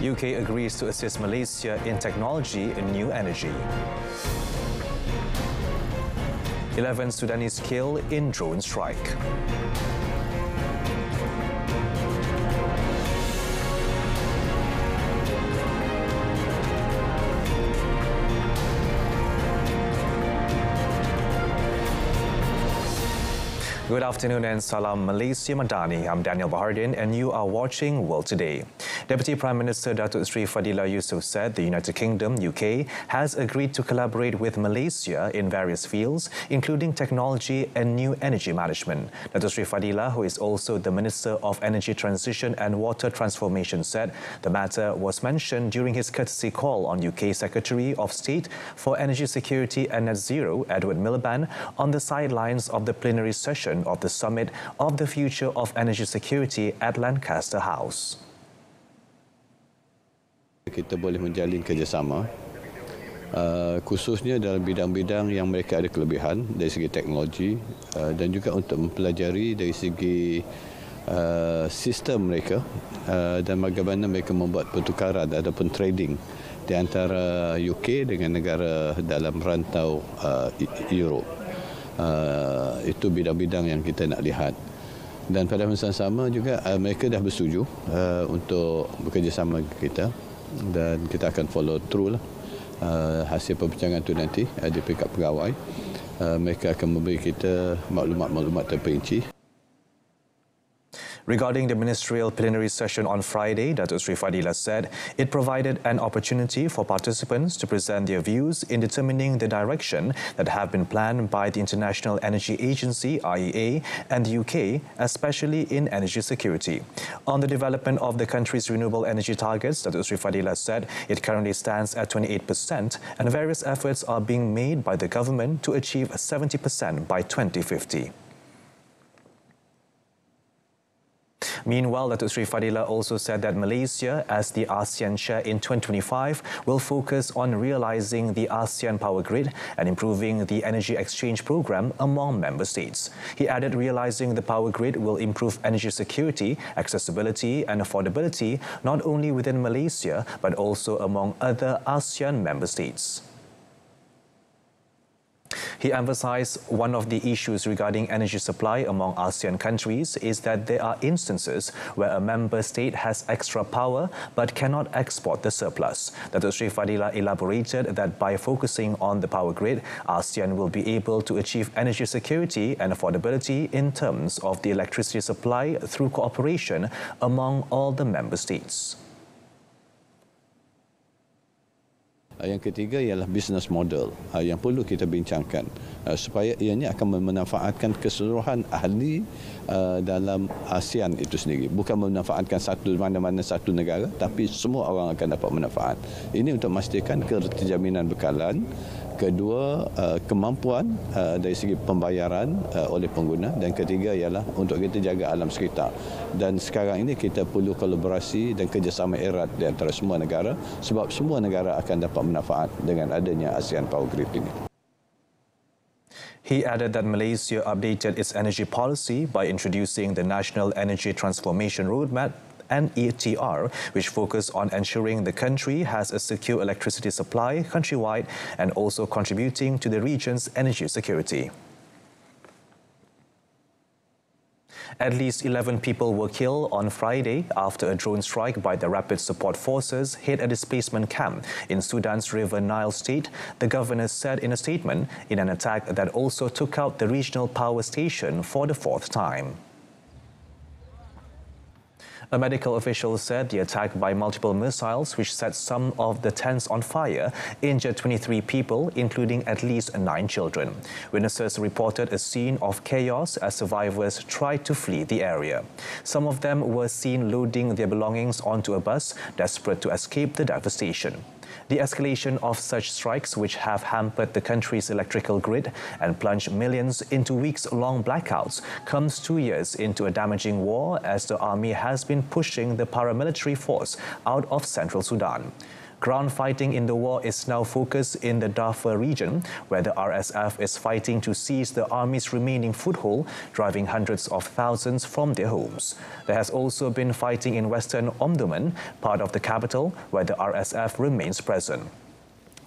UK agrees to assist Malaysia in technology and new energy. 11 Sudanese killed in drone strike. Good afternoon and Salam Malaysia Madani. I'm Daniel Bahardin and you are watching World Today. Deputy Prime Minister Datuk Seri Fadillah Yusof said the United Kingdom, UK, has agreed to collaborate with Malaysia in various fields, including technology and new energy management. Datuk Seri Fadillah, who is also the Minister of Energy Transition and Water Transformation, said the matter was mentioned during his courtesy call on UK Secretary of State for Energy Security and Net Zero, Edward Miliband, on the sidelines of the plenary session of the Summit of the Future of Energy Security at Lancaster House. Kita boleh menjalin kerjasama khususnya dalam bidang-bidang yang mereka ada kelebihan dari segi teknologi dan juga untuk mempelajari dari segi sistem mereka dan bagaimana mereka membuat pertukaran ataupun trading di antara UK dengan negara dalam rantau Europe. Itu bidang-bidang yang kita nak lihat. Dan pada masa sama juga mereka dah bersetuju untuk bekerjasama dengan kita dan kita akan follow through lah hasil perbincangan itu nanti di peringkat pegawai. Mereka akan memberi kita maklumat-maklumat terperinci. Regarding the ministerial plenary session on Friday, Datuk Seri Fadillah said it provided an opportunity for participants to present their views in determining the direction that have been planned by the International Energy Agency, IEA, and the UK, especially in energy security. On the development of the country's renewable energy targets, Datuk Seri Fadillah said it currently stands at 28% and various efforts are being made by the government to achieve 70% by 2050. Meanwhile, Datuk Seri Fadillah also said that Malaysia, as the ASEAN chair in 2025, will focus on realising the ASEAN power grid and improving the energy exchange program among member states. He added realising the power grid will improve energy security, accessibility and affordability not only within Malaysia but also among other ASEAN member states. He emphasized one of the issues regarding energy supply among ASEAN countries is that there are instances where a member state has extra power but cannot export the surplus. Datuk Seri Fadillah elaborated that by focusing on the power grid, ASEAN will be able to achieve energy security and affordability in terms of the electricity supply through cooperation among all the member states. Yang ketiga ialah business model yang perlu kita bincangkan supaya ianya akan memanfaatkan keseluruhan ahli dalam ASEAN itu sendiri. Bukan memanfaatkan mana-mana satu negara, tapi semua orang akan dapat manfaat. Ini untuk memastikan keterjaminan bekalan. Kedua, kemampuan dari segi pembayaran oleh pengguna. Dan ketiga ialah untuk kita jaga alam sekitar. Dan sekarang ini kita perlu kolaborasi dan kerjasama erat di antara semua negara sebab semua negara akan dapat manfaat dengan adanya ASEAN Power Grid ini. He added that Malaysia updated its energy policy by introducing the National Energy Transformation Roadmap and ETR, which focus on ensuring the country has a secure electricity supply countrywide and also contributing to the region's energy security. At least 11 people were killed on Friday after a drone strike by the Rapid Support Forces hit a displacement camp in Sudan's River Nile state, the governor said in a statement, in an attack that also took out the regional power station for the fourth time. A medical official said the attack by multiple missiles, which set some of the tents on fire, injured 23 people, including at least 9 children. Witnesses reported a scene of chaos as survivors tried to flee the area. Some of them were seen loading their belongings onto a bus, desperate to escape the devastation. The escalation of such strikes, which have hampered the country's electrical grid and plunged millions into weeks-long blackouts, comes 2 years into a damaging war as the army has been pushing the paramilitary force out of central Sudan. Ground fighting in the war is now focused in the Darfur region, where the RSF is fighting to seize the army's remaining foothold, driving hundreds of thousands from their homes. There has also been fighting in western Omdurman, part of the capital, where the RSF remains present.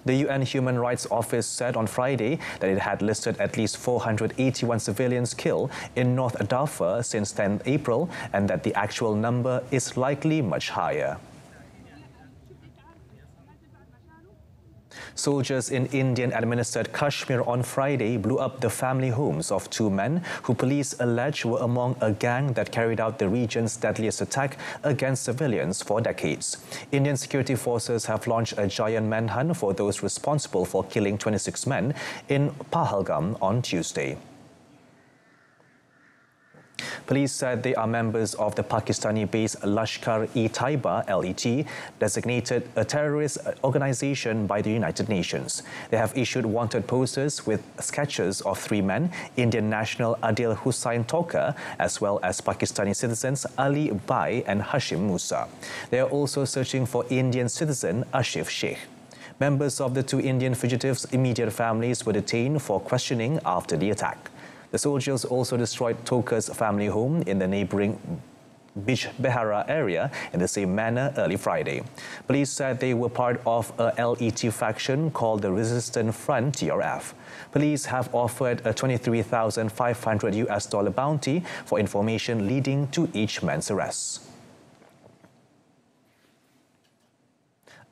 The UN Human Rights Office said on Friday that it had listed at least 481 civilians killed in North Darfur since 10 April and that the actual number is likely much higher. Soldiers in Indian-administered Kashmir on Friday blew up the family homes of two men who police allege were among a gang that carried out the region's deadliest attack against civilians for decades. Indian security forces have launched a giant manhunt for those responsible for killing 26 men in Pahalgam on Tuesday. Police said they are members of the Pakistani-based Lashkar-e-Taiba (LET), designated a terrorist organization by the United Nations. They have issued wanted posters with sketches of three men, Indian national Adil Hussain Toka, as well as Pakistani citizens Ali Bai and Hashim Musa. They are also searching for Indian citizen Ashif Sheikh. Members of the two Indian fugitives' immediate families were detained for questioning after the attack. The soldiers also destroyed Toka's family home in the neighboring Bijbehara area in the same manner early Friday. Police said they were part of a LET faction called the Resistance Front (TRF). Police have offered a $23,500 bounty for information leading to each man's arrest.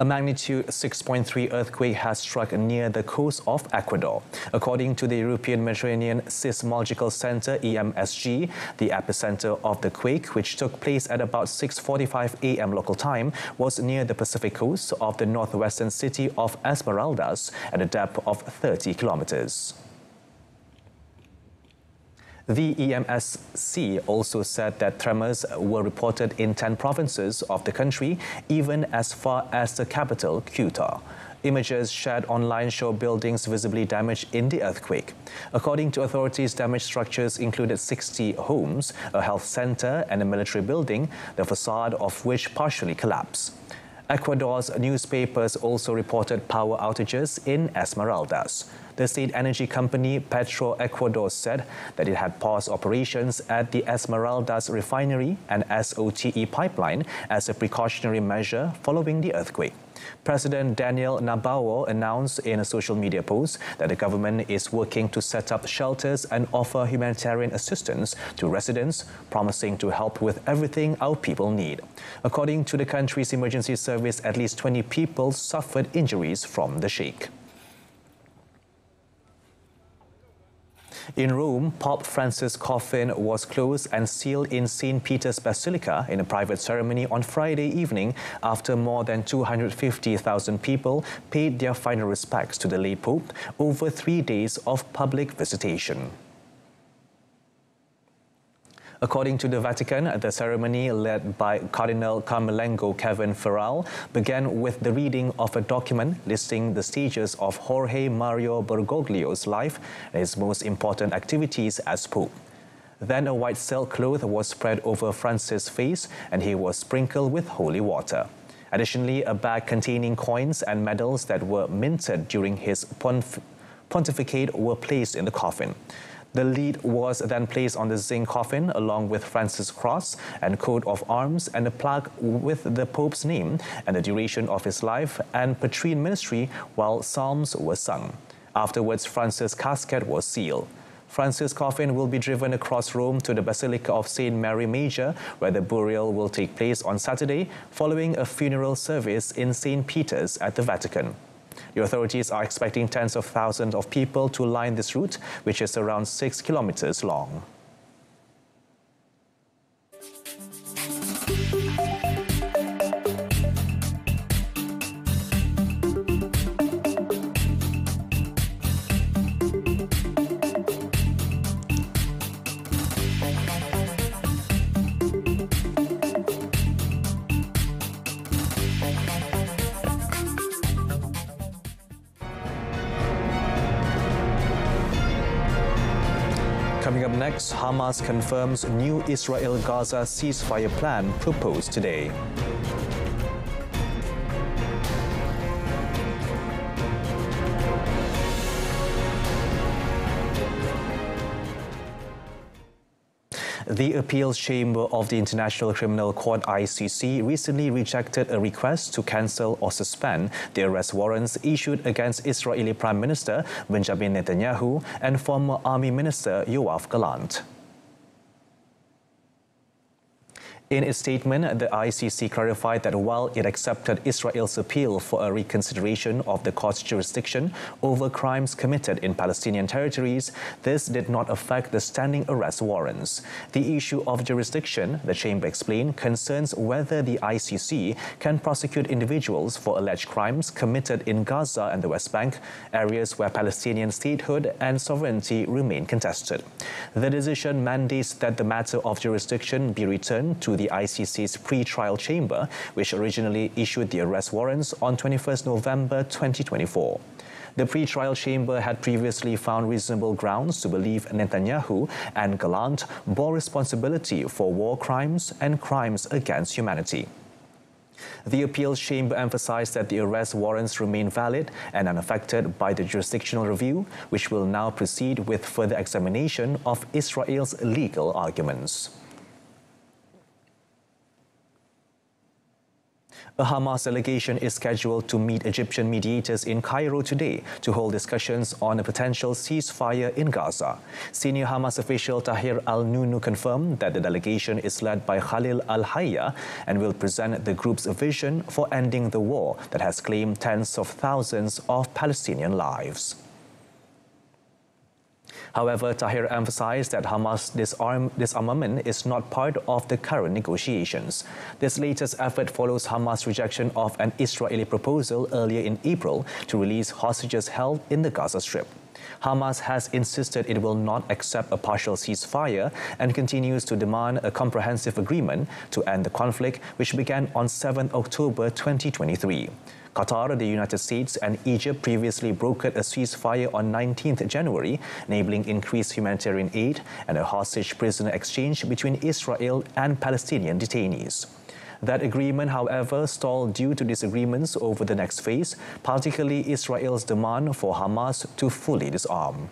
A magnitude 6.3 earthquake has struck near the coast of Ecuador. According to the European Mediterranean Seismological Center (EMSG), the epicenter of the quake, which took place at about 6:45 a.m. local time, was near the Pacific coast of the northwestern city of Esmeraldas at a depth of 30 kilometers. The EMSC also said that tremors were reported in 10 provinces of the country, even as far as the capital, Quito. Images shared online show buildings visibly damaged in the earthquake. According to authorities, damaged structures included 60 homes, a health center, and a military building, the facade of which partially collapsed. Ecuador's newspapers also reported power outages in Esmeraldas. The state energy company Petro Ecuador said that it had paused operations at the Esmeraldas refinery and SOTE pipeline as a precautionary measure following the earthquake. President Daniel Nabawo announced in a social media post that the government is working to set up shelters and offer humanitarian assistance to residents, promising to help with everything our people need. According to the country's emergency service, at least 20 people suffered injuries from the shake. In Rome, Pope Francis' coffin was closed and sealed in St. Peter's Basilica in a private ceremony on Friday evening after more than 250,000 people paid their final respects to the late Pope over 3 days of public visitation. According to the Vatican, the ceremony, led by Cardinal Carmelengo Kevin Ferral, began with the reading of a document listing the stages of Jorge Mario Bergoglio's life and his most important activities as Pope. Then a white silk cloth was spread over Francis' face and he was sprinkled with holy water. Additionally, a bag containing coins and medals that were minted during his pontificate were placed in the coffin. The lid was then placed on the zinc coffin along with Francis' cross and coat of arms and a plaque with the Pope's name and the duration of his life and patrine ministry while psalms were sung. Afterwards, Francis' casket was sealed. Francis' coffin will be driven across Rome to the Basilica of St. Mary Major, where the burial will take place on Saturday, following a funeral service in St. Peter's at the Vatican. The authorities are expecting tens of thousands of people to line this route, which is around 6 kilometers long. Coming up next, Hamas confirms new Israel-Gaza ceasefire plan proposed today. The Appeals Chamber of the International Criminal Court (ICC) recently rejected a request to cancel or suspend the arrest warrants issued against Israeli Prime Minister Benjamin Netanyahu and former Army Minister Yoav Gallant. In its statement, the ICC clarified that while it accepted Israel's appeal for a reconsideration of the court's jurisdiction over crimes committed in Palestinian territories, this did not affect the standing arrest warrants. The issue of jurisdiction, the chamber explained, concerns whether the ICC can prosecute individuals for alleged crimes committed in Gaza and the West Bank, areas where Palestinian statehood and sovereignty remain contested. The decision mandates that the matter of jurisdiction be returned to the ICC's pre-trial chamber, which originally issued the arrest warrants on 21st November 2024. The pre-trial chamber had previously found reasonable grounds to believe Netanyahu and Gallant bore responsibility for war crimes and crimes against humanity. The appeals chamber emphasized that the arrest warrants remain valid and unaffected by the jurisdictional review, which will now proceed with further examination of Israel's legal arguments. A Hamas delegation is scheduled to meet Egyptian mediators in Cairo today to hold discussions on a potential ceasefire in Gaza. Senior Hamas official Tahir al-Nunu confirmed that the delegation is led by Khalil al-Hayya and will present the group's vision for ending the war that has claimed tens of thousands of Palestinian lives. However, Tahir emphasized that Hamas disarmament is not part of the current negotiations. This latest effort follows Hamas' rejection of an Israeli proposal earlier in April to release hostages held in the Gaza Strip. Hamas has insisted it will not accept a partial ceasefire and continues to demand a comprehensive agreement to end the conflict, which began on 7 October 2023. Qatar, the United States and Egypt previously brokered a ceasefire on 19th January, enabling increased humanitarian aid and a hostage prisoner exchange between Israel and Palestinian detainees. That agreement, however, stalled due to disagreements over the next phase, particularly Israel's demand for Hamas to fully disarm.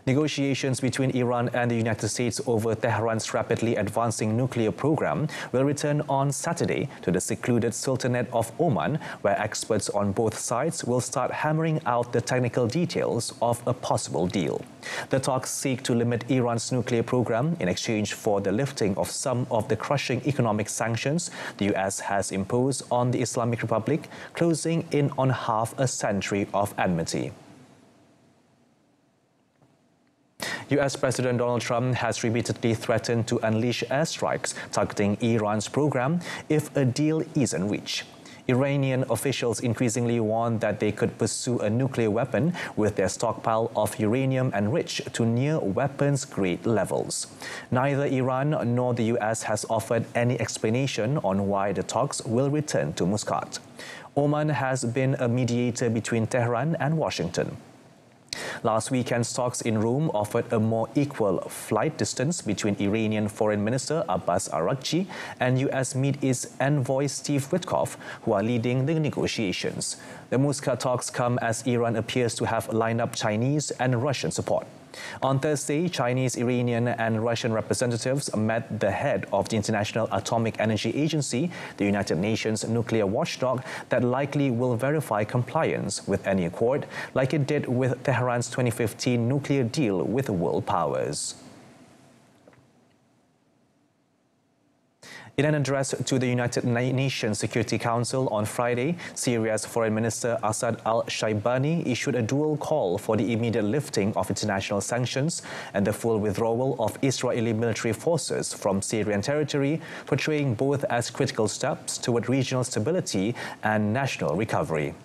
Negotiations between Iran and the United States over Tehran's rapidly advancing nuclear program will return on Saturday to the secluded Sultanate of Oman, where experts on both sides will start hammering out the technical details of a possible deal. The talks seek to limit Iran's nuclear program in exchange for the lifting of some of the crushing economic sanctions the US has imposed on the Islamic Republic, closing in on half a century of enmity. US President Donald Trump has repeatedly threatened to unleash airstrikes targeting Iran's program if a deal isn't reached. Iranian officials increasingly warn that they could pursue a nuclear weapon with their stockpile of uranium enriched to near weapons-grade levels. Neither Iran nor the US has offered any explanation on why the talks will return to Muscat. Oman has been a mediator between Tehran and Washington. Last weekend's talks in Rome offered a more equal flight distance between Iranian Foreign Minister Abbas Araghchi and US Middle East envoy Steve Witkoff, who are leading the negotiations. The Muscat talks come as Iran appears to have lined up Chinese and Russian support. On Thursday, Chinese, Iranian and Russian representatives met the head of the International Atomic Energy Agency, the United Nations nuclear watchdog, that likely will verify compliance with any accord, like it did with Tehran's 2015 nuclear deal with world powers. In an address to the United Nations Security Council on Friday, Syria's Foreign Minister Assad al-Shaibani issued a dual call for the immediate lifting of international sanctions and the full withdrawal of Israeli military forces from Syrian territory, portraying both as critical steps toward regional stability and national recovery.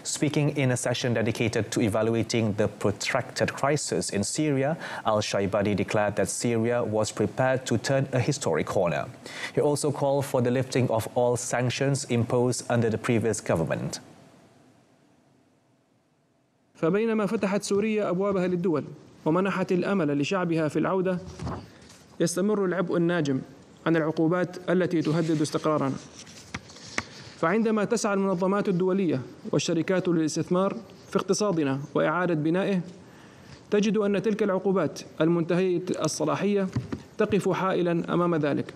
Speaking in a session dedicated to evaluating the protracted crisis in Syria, al-Shaibani declared that Syria was prepared to turn a historic corner. He also called for the lifting of all sanctions imposed under the previous government. فبينما فتحت سوريا أبوابها للدول ومنحت الأمل لشعبها في العودة، يستمر العبء الناجم عن العقوبات التي تهدد استقرارنا. فعندما تسعى المنظمات الدولية والشركات للاستثمار في اقتصادنا وإعادة بنائه، تجد أن تلك العقوبات المنتهية الصلاحية تقف حائلاً أمام ذلك.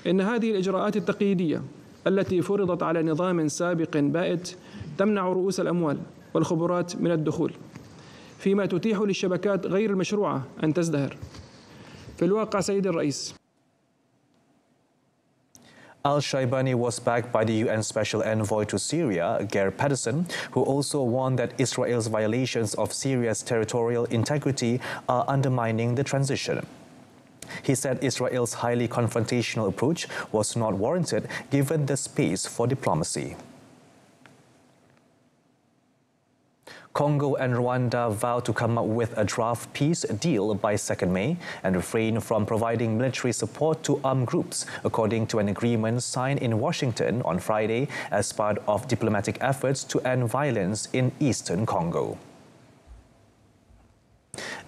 إن هذه الإجراءات التقييدية التي فرضت على نظام سابق بائد تمنع رؤوس الأموال والخبرات من الدخول، فيما تتيح للشبكات غير المشروعة أن تزدهر. في الواقع سيد الرئيس، Al-Shaibani was backed by the UN Special Envoy to Syria, Geir Pedersen, who also warned that Israel's violations of Syria's territorial integrity are undermining the transition. He said Israel's highly confrontational approach was not warranted given the space for diplomacy. Congo and Rwanda vowed to come up with a draft peace deal by 2nd May and refrain from providing military support to armed groups, according to an agreement signed in Washington on Friday as part of diplomatic efforts to end violence in eastern Congo.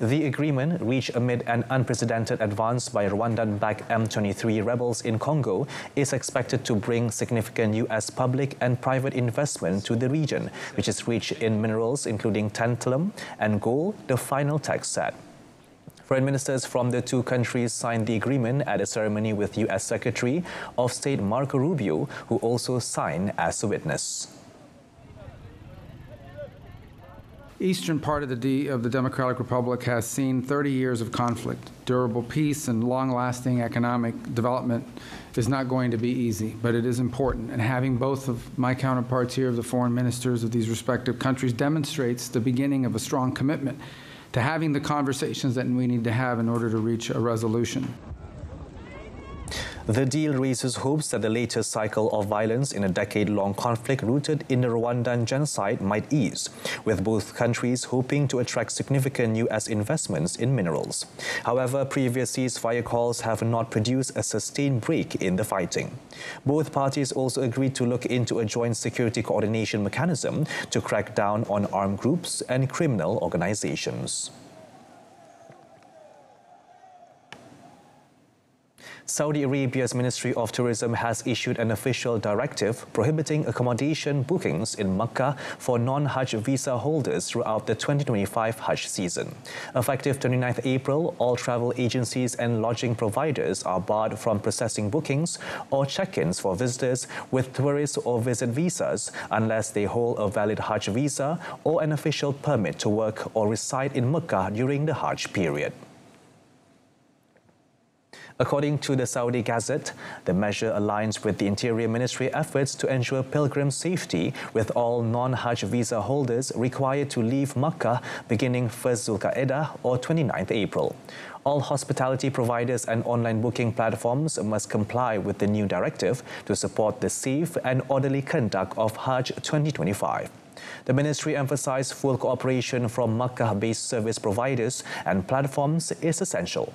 The agreement, reached amid an unprecedented advance by Rwandan-backed M23 rebels in Congo, is expected to bring significant U.S. public and private investment to the region, which is rich in minerals including tantalum and gold, the final text said. Foreign ministers from the two countries signed the agreement at a ceremony with U.S. Secretary of State Marco Rubio, who also signed as a witness. Eastern part of the Democratic Republic has seen 30 years of conflict. Durable peace and long-lasting economic development is not going to be easy, but it is important. And having both of my counterparts here, the foreign ministers of these respective countries, demonstrates the beginning of a strong commitment to having the conversations that we need to have in order to reach a resolution. The deal raises hopes that the latest cycle of violence in a decade-long conflict rooted in the Rwandan genocide might ease, with both countries hoping to attract significant U.S. investments in minerals. However, previous ceasefire calls have not produced a sustained break in the fighting. Both parties also agreed to look into a joint security coordination mechanism to crack down on armed groups and criminal organizations. Saudi Arabia's Ministry of Tourism has issued an official directive prohibiting accommodation bookings in Mecca for non-Hajj visa holders throughout the 2025 Hajj season. Effective 29th April, all travel agencies and lodging providers are barred from processing bookings or check-ins for visitors with tourist or visit visas unless they hold a valid Hajj visa or an official permit to work or reside in Mecca during the Hajj period. According to the Saudi Gazette, the measure aligns with the Interior Ministry efforts to ensure pilgrim safety, with all non-Hajj visa holders required to leave Makkah beginning 1st Zulqa'edah or 29th April. All hospitality providers and online booking platforms must comply with the new directive to support the safe and orderly conduct of Hajj 2025. The ministry emphasized full cooperation from Makkah-based service providers and platforms is essential.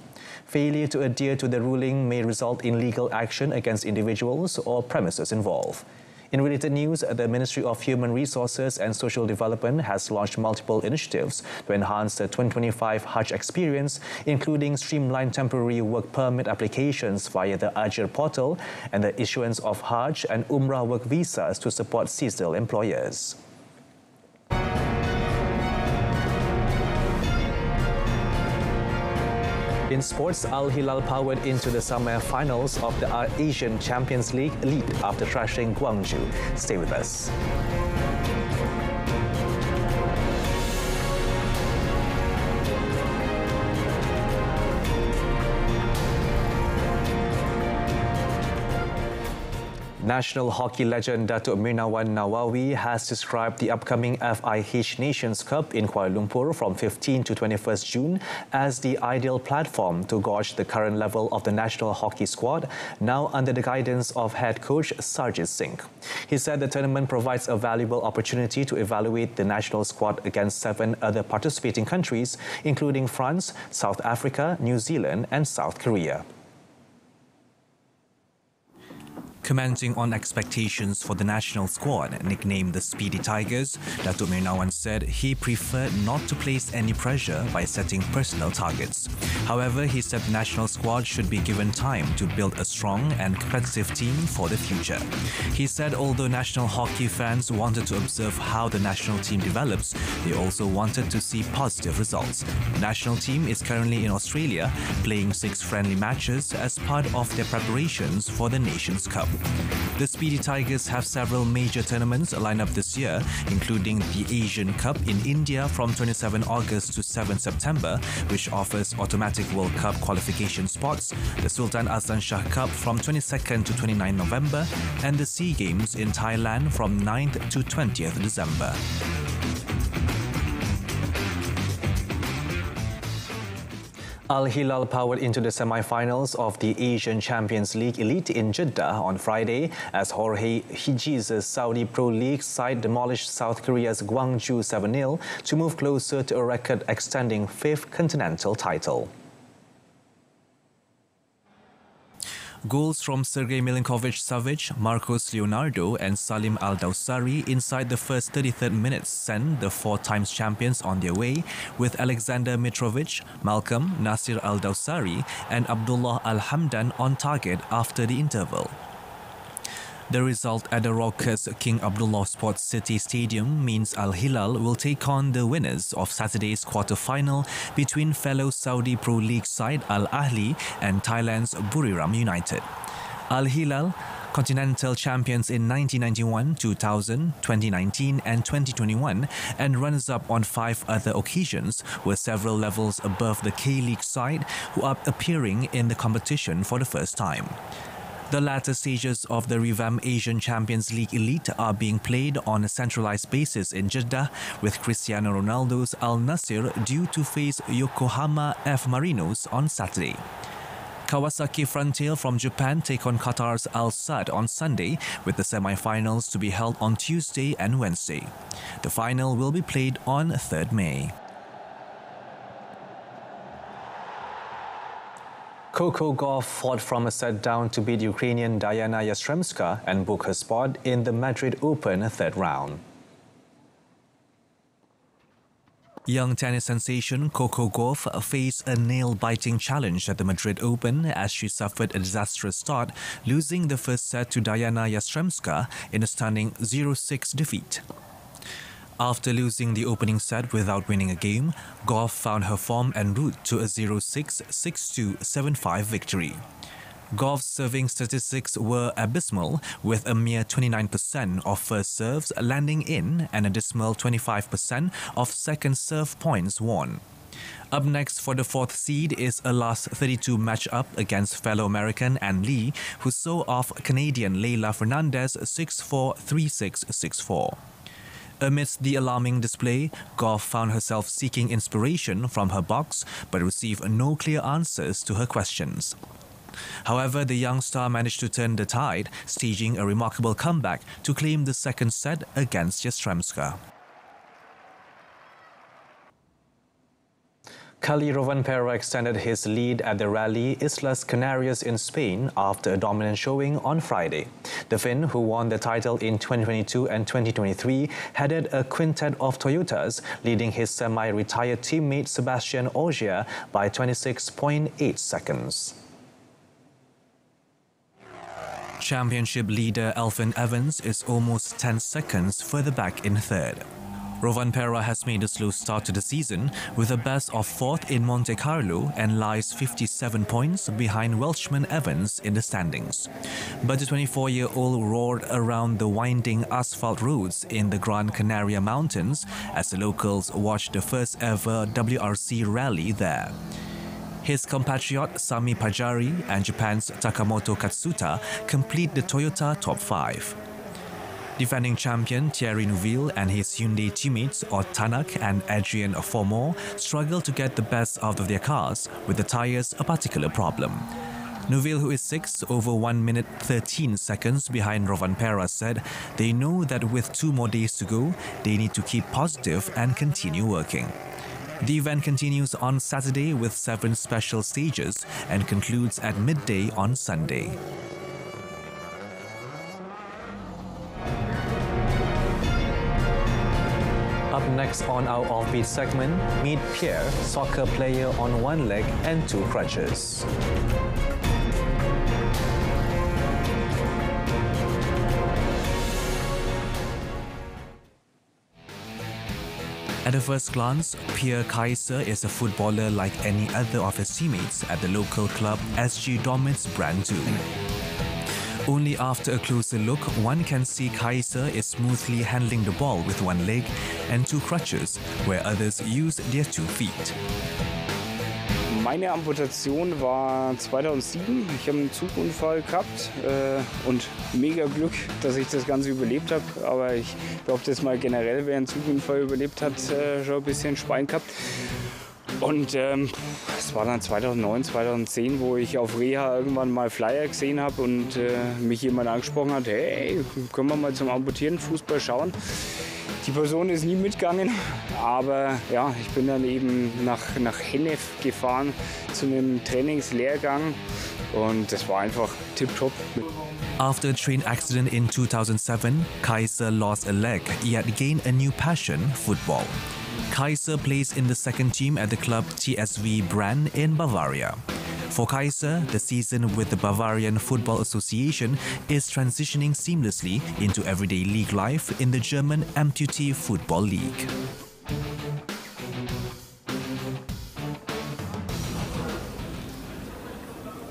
Failure to adhere to the ruling may result in legal action against individuals or premises involved. In related news, the Ministry of Human Resources and Social Development has launched multiple initiatives to enhance the 2025 Hajj experience, including streamlined temporary work permit applications via the Ajir portal and the issuance of Hajj and Umrah work visas to support seasonal employers. In sports, Al Hilal powered into the semi-finals of the Asian Champions League lead after thrashing Gwangju. Stay with us. National hockey legend Datuk Mirnawan Nawawi has described the upcoming SAHIH Nations Cup in Kuala Lumpur from 15 to 21st June as the ideal platform to gauge the current level of the national hockey squad, now under the guidance of head coach Sarjit Singh. He said the tournament provides a valuable opportunity to evaluate the national squad against 7 other participating countries, including France, South Africa, New Zealand and South Korea. Commenting on expectations for the national squad, nicknamed the Speedy Tigers, Datuk Mirnawan said he preferred not to place any pressure by setting personal targets. However, he said the national squad should be given time to build a strong and competitive team for the future. He said although national hockey fans wanted to observe how the national team develops, they also wanted to see positive results. The national team is currently in Australia, playing 6 friendly matches as part of their preparations for the Nations Cup. The Speedy Tigers have several major tournaments lined up this year, including the Asian Cup in India from 27 August to 7 September, which offers automatic World Cup qualification spots, the Sultan Azlan Shah Cup from 22nd to 29 November, and the SEA Games in Thailand from 9th to 20th December. Al Hilal powered into the semi-finals of the Asian Champions League Elite in Jeddah on Friday as Jorge Hijiz's Saudi Pro League side demolished South Korea's Gwangju 7-0 to move closer to a record-extending 5th continental title. Goals from Sergei Milinkovic-Savic, Marcos Leonardo and Salim Al-Dawsari inside the first 33rd minutes sent the 4-times champions on their way, with Alexander Mitrovic, Malcolm, Nasir Al-Dawsari and Abdullah Al-Hamdan on target after the interval. The result at the raucous King Abdullah Sports City Stadium means Al Hilal will take on the winners of Saturday's quarter-final between fellow Saudi Pro League side Al Ahli and Thailand's Buriram United. Al Hilal, continental champions in 1991, 2000, 2019 and 2021 and runners-up on 5 other occasions, were several levels above the K-League side who are appearing in the competition for the first time. The latter stages of the revamped Asian Champions League Elite are being played on a centralized basis in Jeddah, with Cristiano Ronaldo's Al Nassr due to face Yokohama F. Marinos on Saturday. Kawasaki Frontier from Japan take on Qatar's Al Sadd on Sunday, with the semi-finals to be held on Tuesday and Wednesday. The final will be played on 3rd May. Coco Gauff fought from a set down to beat Ukrainian Diana Yastremska and book her spot in the Madrid Open 3rd round. Young tennis sensation Coco Gauff faced a nail-biting challenge at the Madrid Open as she suffered a disastrous start, losing the first set to Diana Yastremska in a stunning 0-6 defeat. After losing the opening set without winning a game, Gauff found her form en route to a 0-6, 6-2, 7-5 victory. Gauff's serving statistics were abysmal, with a mere 29% of first serves landing in and a dismal 25% of second serve points won. Up next for the 4th seed is a last 32 match-up against fellow American Ann Lee, who saw off Canadian Leylah Fernandez 6-4, 3-6, 6-4. Amidst the alarming display, Gauff found herself seeking inspiration from her box but received no clear answers to her questions. However, the young star managed to turn the tide, staging a remarkable comeback to claim the second set against Yastremska. Kali Rovanpera extended his lead at the rally Islas, Canarias in Spain after a dominant showing on Friday. The Finn, who won the title in 2022 and 2023, headed a quintet of Toyotas, leading his semi-retired teammate Sebastian Ogier by 26.8 seconds. Championship leader Alfyn Evans is almost 10 seconds further back in 3rd. Rovanpera has made a slow start to the season with a best of 4th in Monte Carlo and lies 57 points behind Welshman Evans in the standings. But the 24-year-old roared around the winding asphalt roads in the Gran Canaria Mountains as the locals watched the first ever WRC rally there. His compatriot Sami Pajari and Japan's Takamoto Katsuta complete the Toyota top 5. Defending champion Thierry Neuville and his Hyundai teammates Odd Tanak and Adrian Formore struggle to get the best out of their cars, with the tyres a particular problem. Neuville, who is 6th over 1 minute 13 seconds behind Rovanpera, said they know that with 2 more days to go, they need to keep positive and continue working. The event continues on Saturday with 7 special stages and concludes at midday on Sunday. Up next on our offbeat segment, meet Pierre, soccer player on one leg and two crutches. At a first glance, Pierre Kaiser is a footballer like any other of his teammates at the local club SG Domit's Brand 2. Only after a closer look, one can see Kaiser is smoothly handling the ball with one leg and two crutches, where others use their 2 feet. Meine Amputation war 2007. Ich habe einen Zugunfall gehabt und mega Glück, dass ich das Ganze überlebt habe. Aber ich glaube, dass man generell, wer einen Zugunfall überlebt hat, schon ein bisschen Schwein gehabt. Und es war dann 2009, 2010, wo ich auf Reha irgendwann mal Flyer gesehen habe und mich jemand angesprochen hat, hey, können wir mal zum amputierten Fußball schauen? Die Person ist nie mitgegangen, aber ja, ich bin dann eben nach Hennef gefahren zu einem Trainingslehrgang und das war einfach tipptopp. After a train accident in 2007, Kaiser lost a leg, yet gained a new passion, football. Kaiser plays in the second team at the club TSV Brann in Bavaria. For Kaiser, the season with the Bavarian Football Association is transitioning seamlessly into everyday league life in the German Amputee Football League.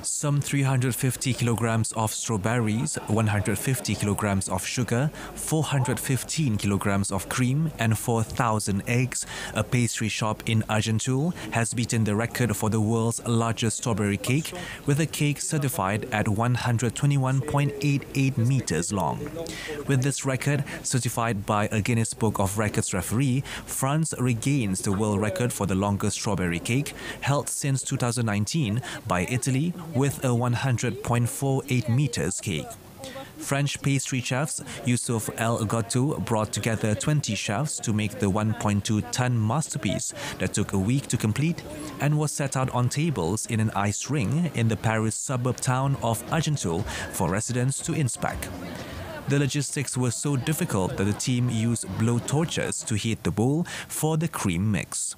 Some 350 kilograms of strawberries, 150 kilograms of sugar, 415 kilograms of cream and 4,000 eggs, a pastry shop in Argentul has beaten the record for the world's largest strawberry cake, with a cake certified at 121.88 meters long. With this record, certified by a Guinness Book of Records referee, France regains the world record for the longest strawberry cake, held since 2019 by Italy, with a 100.48 meters cake. French pastry chefs Youssouf El Goutou brought together 20 chefs to make the 1.2-ton masterpiece that took a week to complete and was set out on tables in an ice ring in the Paris suburb town of Argentul for residents to inspect. The logistics were so difficult that the team used blow torches to heat the bowl for the cream mix.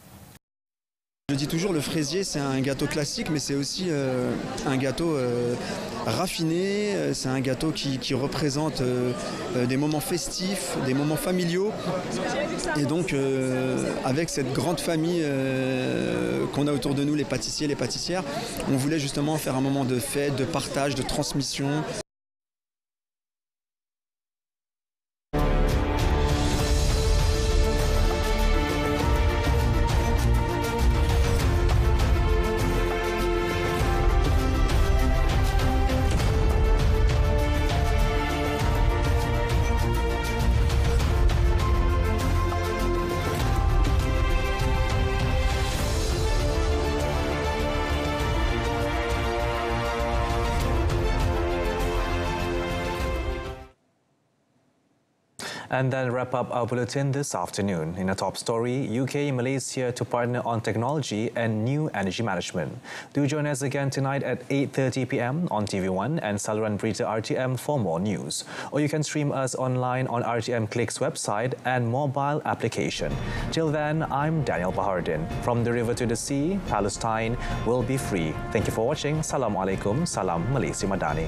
Je dis toujours, le fraisier, c'est un gâteau classique, mais c'est aussi un gâteau raffiné. C'est un gâteau qui représente des moments festifs, des moments familiaux. Et donc, avec cette grande famille qu'on a autour de nous, les pâtissiers, les pâtissières, on voulait justement faire un moment de fête, de partage, de transmission. And then wrap up our bulletin this afternoon. In a top story, UK and Malaysia to partner on technology and new energy management. Do join us again tonight at 8:30 p.m. on TV1 and saluran Berita RTM for more news. Or you can stream us online on RTM Click's website and mobile application. Till then, I'm Daniel Bahardin. From the river to the sea, Palestine will be free. Thank you for watching. Assalamualaikum. Salam Malaysia Madani.